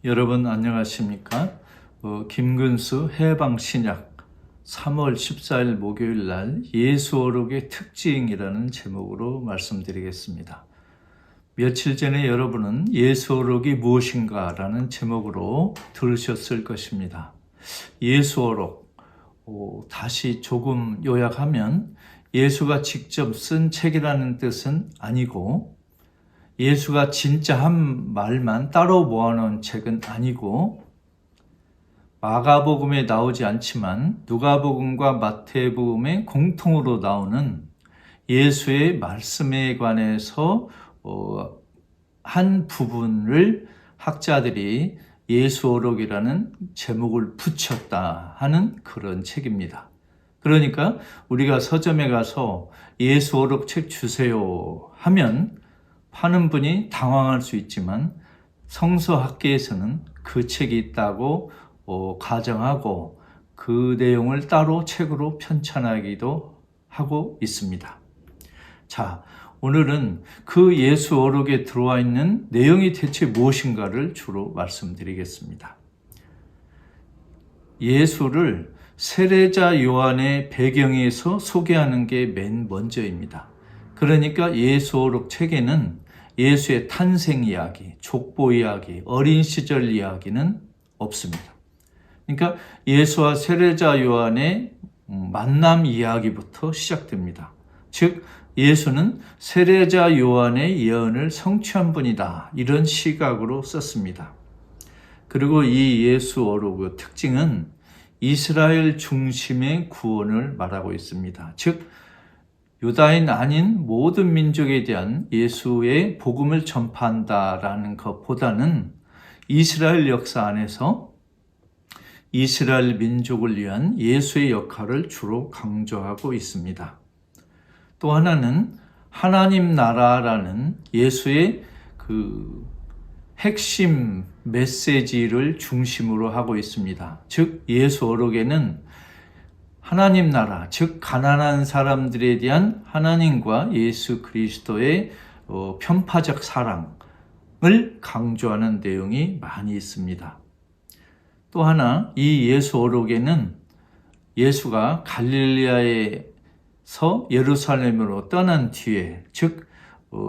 여러분 안녕하십니까? 김근수 해방신약 3월 14일 목요일 날 예수어록의 특징이라는 제목으로 말씀드리겠습니다. 며칠 전에 여러분은 예수어록이 무엇인가 라는 제목으로 들으셨을 것입니다. 예수어록, 다시 조금 요약하면 예수가 직접 쓴 책이라는 뜻은 아니고 예수가 진짜 한 말만 따로 모아놓은 책은 아니고 마가복음에 나오지 않지만 누가복음과 마태복음에 공통으로 나오는 예수의 말씀에 관해서 한 부분을 학자들이 예수어록이라는 제목을 붙였다 하는 그런 책입니다. 그러니까 우리가 서점에 가서 예수어록 책 주세요 하면 파는 분이 당황할 수 있지만 성서학계에서는 그 책이 있다고 가정하고 그 내용을 따로 책으로 편찬하기도 하고 있습니다. 자, 오늘은 그 예수어록에 들어와 있는 내용이 대체 무엇인가를 주로 말씀드리겠습니다. 예수를 세례자 요한의 배경에서 소개하는 게 맨 먼저입니다. 그러니까 예수어록 책에는 예수의 탄생 이야기, 족보 이야기, 어린 시절 이야기는 없습니다. 그러니까 예수와 세례자 요한의 만남 이야기부터 시작됩니다. 즉 예수는 세례자 요한의 예언을 성취한 분이다. 이런 시각으로 썼습니다. 그리고 이 예수어록의 특징은 이스라엘 중심의 구원을 말하고 있습니다. 즉 유다인 아닌 모든 민족에 대한 예수의 복음을 전파한다라는 것보다는 이스라엘 역사 안에서 이스라엘 민족을 위한 예수의 역할을 주로 강조하고 있습니다. 또 하나는 하나님 나라라는 예수의 그 핵심 메시지를 중심으로 하고 있습니다. 즉 예수어록에는 하나님 나라, 즉 가난한 사람들에 대한 하나님과 예수 그리스도의 편파적 사랑을 강조하는 내용이 많이 있습니다. 또 하나 이 예수어록에는 예수가 갈릴리아에서 예루살렘으로 떠난 뒤에, 즉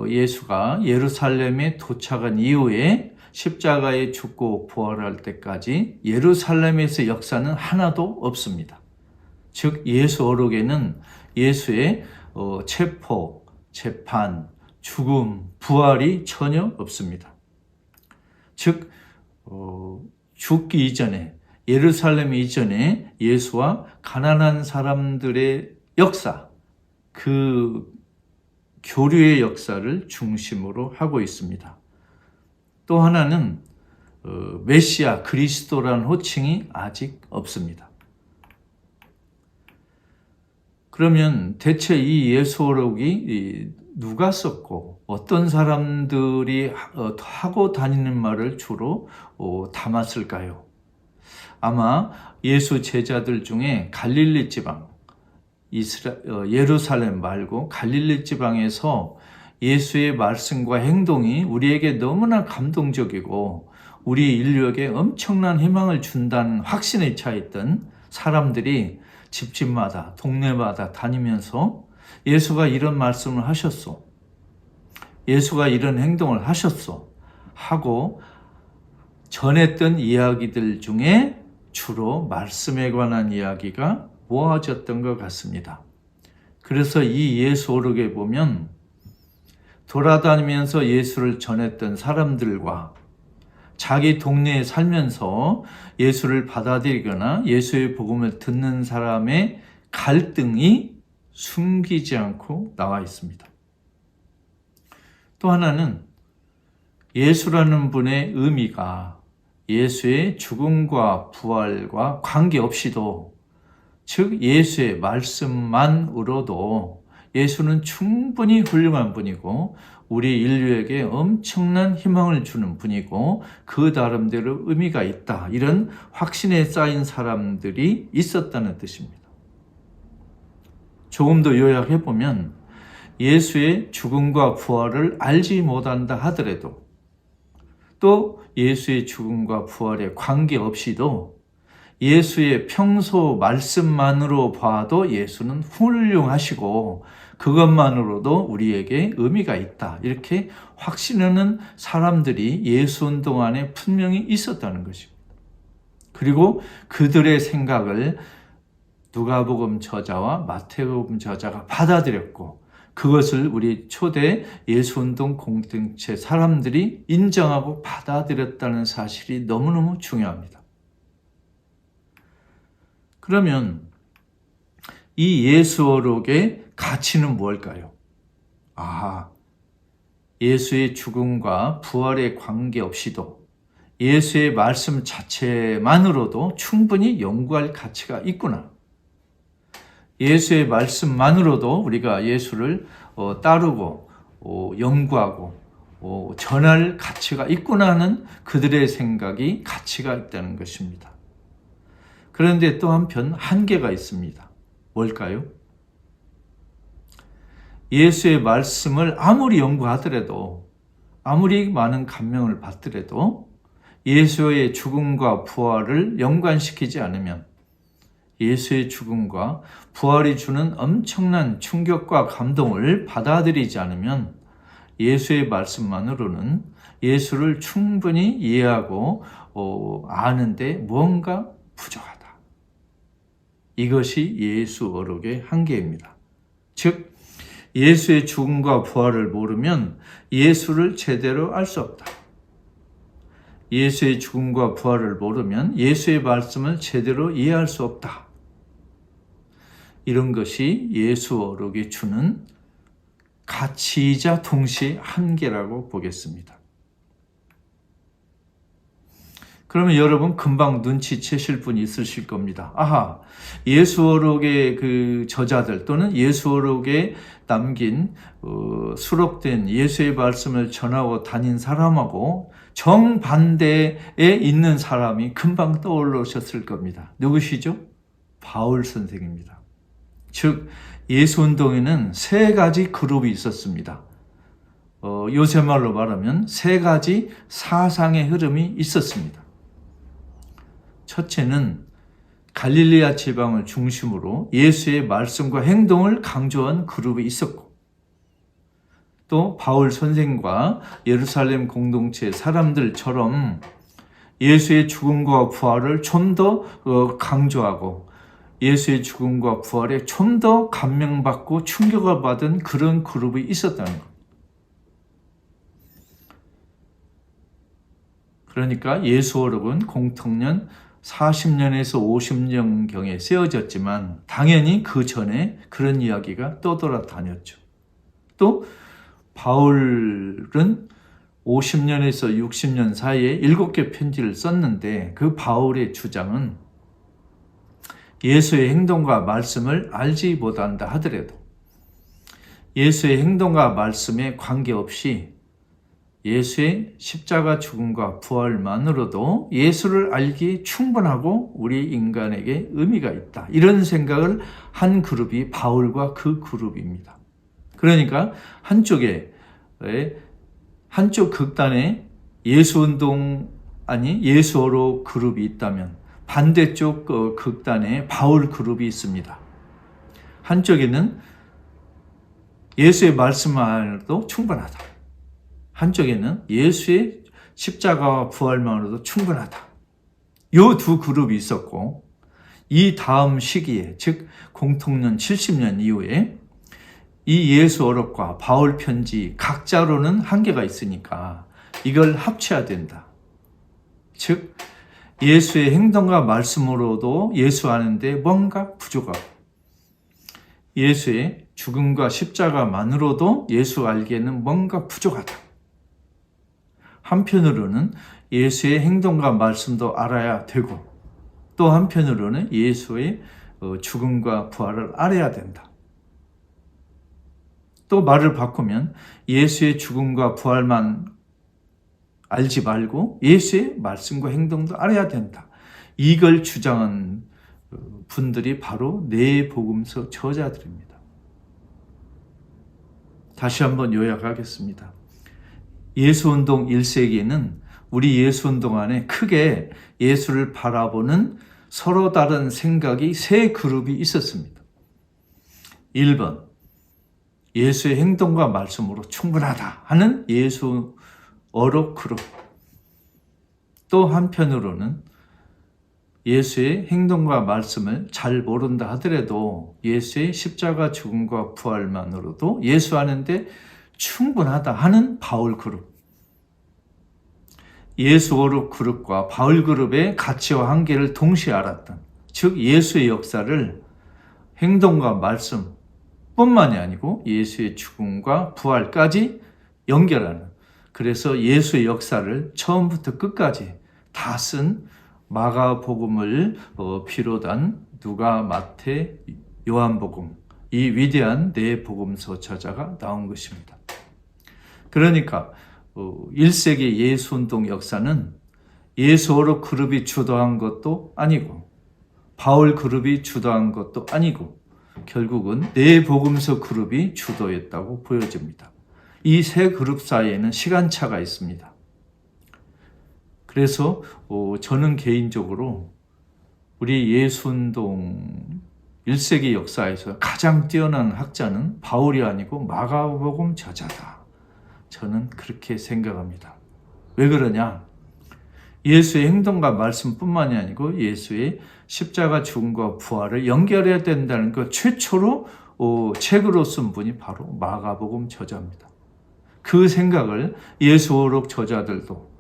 예수가 예루살렘에 도착한 이후에 십자가에 죽고 부활할 때까지 예루살렘에서 역사는 하나도 없습니다. 즉 예수어록에는 예수의 체포, 재판, 죽음, 부활이 전혀 없습니다. 즉 죽기 이전에, 예루살렘 이전에 예수와 가난한 사람들의 역사, 그 교류의 역사를 중심으로 하고 있습니다. 또 하나는 메시아, 그리스도라는 호칭이 아직 없습니다. 그러면 대체 이 예수어록이 누가 썼고 어떤 사람들이 하고 다니는 말을 주로 담았을까요? 아마 예수 제자들 중에 갈릴리 지방, 예루살렘 말고 갈릴리 지방에서 예수의 말씀과 행동이 우리에게 너무나 감동적이고 우리 인류에게 엄청난 희망을 준다는 확신에 차 있던 사람들이 집집마다 동네마다 다니면서 예수가 이런 말씀을 하셨소, 예수가 이런 행동을 하셨소 하고 전했던 이야기들 중에 주로 말씀에 관한 이야기가 모아졌던 것 같습니다. 그래서 이 예수어록에 보면 돌아다니면서 예수를 전했던 사람들과 자기 동네에 살면서 예수를 받아들이거나 예수의 복음을 듣는 사람의 갈등이 숨기지 않고 나와 있습니다. 또 하나는 예수라는 분의 의미가 예수의 죽음과 부활과 관계없이도, 즉 예수의 말씀만으로도 예수는 충분히 훌륭한 분이고 우리 인류에게 엄청난 희망을 주는 분이고 그 나름대로 의미가 있다, 이런 확신에 쌓인 사람들이 있었다는 뜻입니다. 조금 더 요약해보면 예수의 죽음과 부활을 알지 못한다 하더라도 또 예수의 죽음과 부활에 관계없이도 예수의 평소 말씀만으로 봐도 예수는 훌륭하시고 그것만으로도 우리에게 의미가 있다. 이렇게 확신하는 사람들이 예수운동 안에 분명히 있었다는 것입니다. 그리고 그들의 생각을 누가복음 저자와 마태복음 저자가 받아들였고 그것을 우리 초대 예수운동 공동체 사람들이 인정하고 받아들였다는 사실이 너무너무 중요합니다. 그러면 이 예수어록의 가치는 무엇일까요? 예수의 죽음과 부활에 관계없이도 예수의 말씀 자체만으로도 충분히 연구할 가치가 있구나. 예수의 말씀만으로도 우리가 예수를 따르고 연구하고 전할 가치가 있구나 하는 그들의 생각이 가치가 있다는 것입니다. 그런데 또 한편 한계가 있습니다. 뭘까요? 예수의 말씀을 아무리 연구하더라도 아무리 많은 감명을 받더라도 예수의 죽음과 부활을 연관시키지 않으면 예수의 죽음과 부활이 주는 엄청난 충격과 감동을 받아들이지 않으면 예수의 말씀만으로는 예수를 충분히 이해하고 아는데 무언가 부족하다. 이것이 예수어록의 한계입니다. 즉 예수의 죽음과 부활을 모르면 예수를 제대로 알 수 없다. 예수의 죽음과 부활을 모르면 예수의 말씀을 제대로 이해할 수 없다. 이런 것이 예수어록이 주는 가치이자 동시에 한계라고 보겠습니다. 그러면 여러분 금방 눈치채실 분이 있으실 겁니다. 예수어록의 그 저자들 또는 예수어록에 남긴 수록된 예수의 말씀을 전하고 다닌 사람하고 정반대에 있는 사람이 금방 떠올르셨을 겁니다. 누구시죠? 바울 선생입니다. 즉 예수운동에는 세 가지 그룹이 있었습니다. 요새 말로 말하면 세 가지 사상의 흐름이 있었습니다. 첫째는 갈릴리아 지방을 중심으로 예수의 말씀과 행동을 강조한 그룹이 있었고 또 바울 선생과 예루살렘 공동체 사람들처럼 예수의 죽음과 부활을 좀 더 강조하고 예수의 죽음과 부활에 좀 더 감명받고 충격을 받은 그런 그룹이 있었다는 것. 그러니까 예수어록은 공통년 40년에서 50년경에 쓰여졌지만 당연히 그 전에 그런 이야기가 떠돌아다녔죠. 또 바울은 50년에서 60년 사이에 7개 편지를 썼는데 그 바울의 주장은 예수의 행동과 말씀을 알지 못한다 하더라도 예수의 행동과 말씀에 관계없이 예수의 십자가 죽음과 부활만으로도 예수를 알기 충분하고 우리 인간에게 의미가 있다. 이런 생각을 한 그룹이 바울과 그 그룹입니다. 그러니까 한쪽 극단에 예수운동 예수어록 그룹이 있다면 반대쪽 극단에 바울 그룹이 있습니다. 한쪽에는 예수의 말씀만으로도 충분하다. 한쪽에는 예수의 십자가와 부활만으로도 충분하다. 이 두 그룹이 있었고 이 다음 시기에 즉 공통년 70년 이후에 이 예수어록과 바울 편지 각자로는 한계가 있으니까 이걸 합쳐야 된다. 즉 예수의 행동과 말씀으로도 예수 아는데 뭔가 부족하고 예수의 죽음과 십자가만으로도 예수 알기에는 뭔가 부족하다. 한편으로는 예수의 행동과 말씀도 알아야 되고 또 한편으로는 예수의 죽음과 부활을 알아야 된다. 또 말을 바꾸면 예수의 죽음과 부활만 알지 말고 예수의 말씀과 행동도 알아야 된다. 이걸 주장한 분들이 바로 네 복음서 저자들입니다. 다시 한번 요약하겠습니다. 예수운동 1세기에는 우리 예수운동 안에 크게 예수를 바라보는 서로 다른 생각이 세 그룹이 있었습니다. 1번, 예수의 행동과 말씀으로 충분하다 하는 예수어록 그룹. 또 한편으로는 예수의 행동과 말씀을 잘 모른다 하더라도 예수의 십자가 죽음과 부활만으로도 예수하는데 충분하다 하는 바울 그룹. 예수어록 그룹과 바울 그룹의 가치와 한계를 동시에 알았던, 즉 예수의 역사를 행동과 말씀 뿐만이 아니고 예수의 죽음과 부활까지 연결하는, 그래서 예수의 역사를 처음부터 끝까지 다 쓴 마가복음을 비롯한 누가, 마태, 요한복음, 이 위대한 네 복음서 저자가 나온 것입니다. 그러니까 1세기 예수운동 역사는 예수어록 그룹이 주도한 것도 아니고 바울 그룹이 주도한 것도 아니고 결국은 네 복음서 그룹이 주도했다고 보여집니다. 이 세 그룹 사이에는 시간차가 있습니다. 그래서 저는 개인적으로 우리 예수운동 1세기 역사에서 가장 뛰어난 학자는 바울이 아니고 마가복음 저자다. 저는 그렇게 생각합니다. 왜 그러냐? 예수의 행동과 말씀뿐만이 아니고 예수의 십자가 죽음과 부활을 연결해야 된다는 것 최초로 책으로 쓴 분이 바로 마가복음 저자입니다. 그 생각을 예수어록 저자들도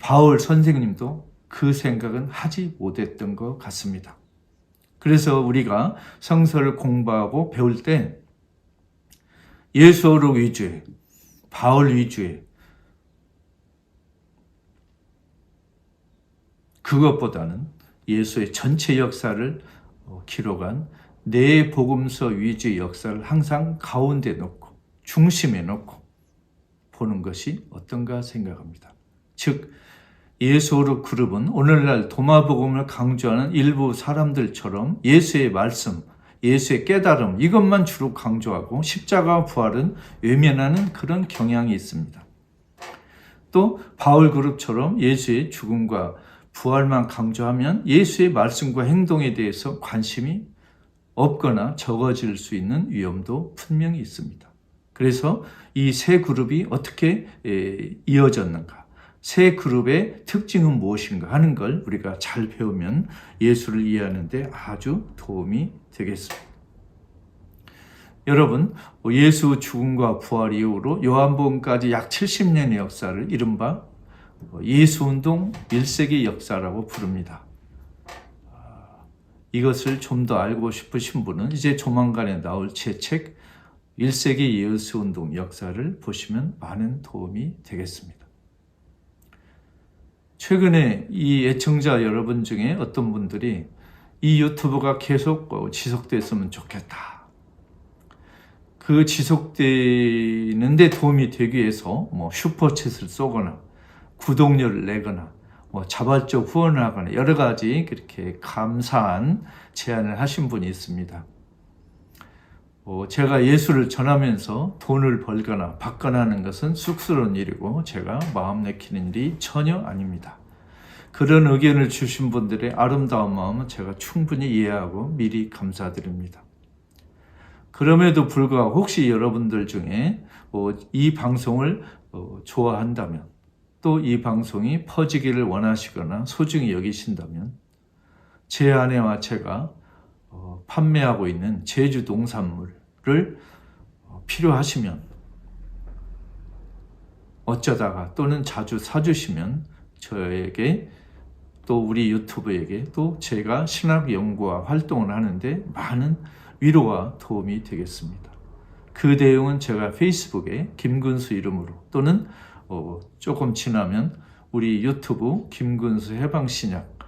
바울 선생님도 그 생각은 하지 못했던 것 같습니다. 그래서 우리가 성서를 공부하고 배울 때 예수어록 위주의, 바울 위주의, 그것보다는 예수의 전체 역사를 기록한 네 복음서 위주의 역사를 항상 가운데 놓고 중심에 놓고 보는 것이 어떤가 생각합니다. 즉 예수어록 그룹은 오늘날 도마복음을 강조하는 일부 사람들처럼 예수의 말씀, 예수의 깨달음 이것만 주로 강조하고 십자가와 부활은 외면하는 그런 경향이 있습니다. 또 바울 그룹처럼 예수의 죽음과 부활만 강조하면 예수의 말씀과 행동에 대해서 관심이 없거나 적어질 수 있는 위험도 분명히 있습니다. 그래서 이 세 그룹이 어떻게 이어졌는가, 세 그룹의 특징은 무엇인가 하는 걸 우리가 잘 배우면 예수를 이해하는 데 아주 도움이 되겠습니다. 여러분, 예수 죽음과 부활 이후로 요한복음까지 약 70년의 역사를 이른바 예수운동 1세기 역사라고 부릅니다. 이것을 좀 더 알고 싶으신 분은 이제 조만간에 나올 제 책 1세기 예수운동 역사를 보시면 많은 도움이 되겠습니다. 최근에 이 애청자 여러분 중에 어떤 분들이 이 유튜브가 계속 지속됐으면 좋겠다. 그 지속되는 데 도움이 되기 위해서 슈퍼챗을 쏘거나 구독료를 내거나 자발적 후원을 하거나 여러 가지 그렇게 감사한 제안을 하신 분이 있습니다. 제가 예수를 전하면서 돈을 벌거나 받거나 하는 것은 쑥스러운 일이고 제가 마음 내키는 일이 전혀 아닙니다. 그런 의견을 주신 분들의 아름다운 마음은 제가 충분히 이해하고 미리 감사드립니다. 그럼에도 불구하고 혹시 여러분들 중에 이 방송을 좋아한다면 또 이 방송이 퍼지기를 원하시거나 소중히 여기신다면 제 아내와 제가 판매하고 있는 제주 농산물을 필요하시면 어쩌다가 또는 자주 사주시면 저에게 또 우리 유튜브에게 또 제가 신학 연구와 활동을 하는데 많은 위로와 도움이 되겠습니다. 그 내용은 제가 페이스북에 김근수 이름으로 또는 조금 지나면 우리 유튜브 김근수 해방신약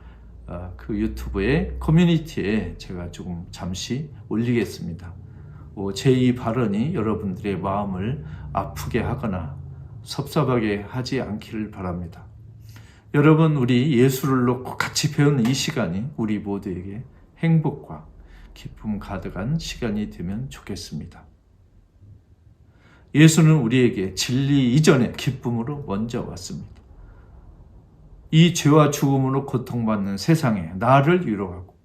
그 유튜브의 커뮤니티에 제가 조금 잠시 올리겠습니다. 제 이 발언이 여러분들의 마음을 아프게 하거나 섭섭하게 하지 않기를 바랍니다. 여러분, 우리 예수를 놓고 같이 배우는 이 시간이 우리 모두에게 행복과 기쁨 가득한 시간이 되면 좋겠습니다. 예수는 우리에게 진리 이전의 기쁨으로 먼저 왔습니다. 이 죄와 죽음으로 고통받는 세상에 나를 위로하고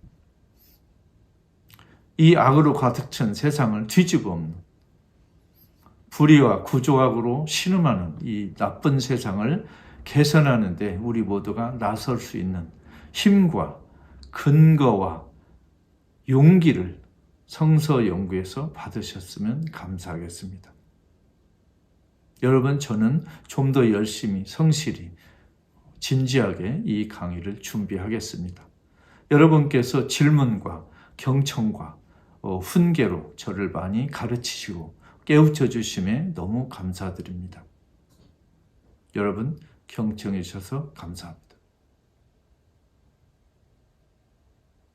이 악으로 가득 찬 세상을 뒤집어 엎는 불의와 구조악으로 신음하는 이 나쁜 세상을 개선하는 데 우리 모두가 나설 수 있는 힘과 근거와 용기를 성서연구에서 받으셨으면 감사하겠습니다. 여러분, 저는 좀 더 열심히 성실히 진지하게 이 강의를 준비하겠습니다. 여러분께서 질문과 경청과 훈계로 저를 많이 가르치시고 깨우쳐 주심에 너무 감사드립니다. 여러분, 경청해 주셔서 감사합니다.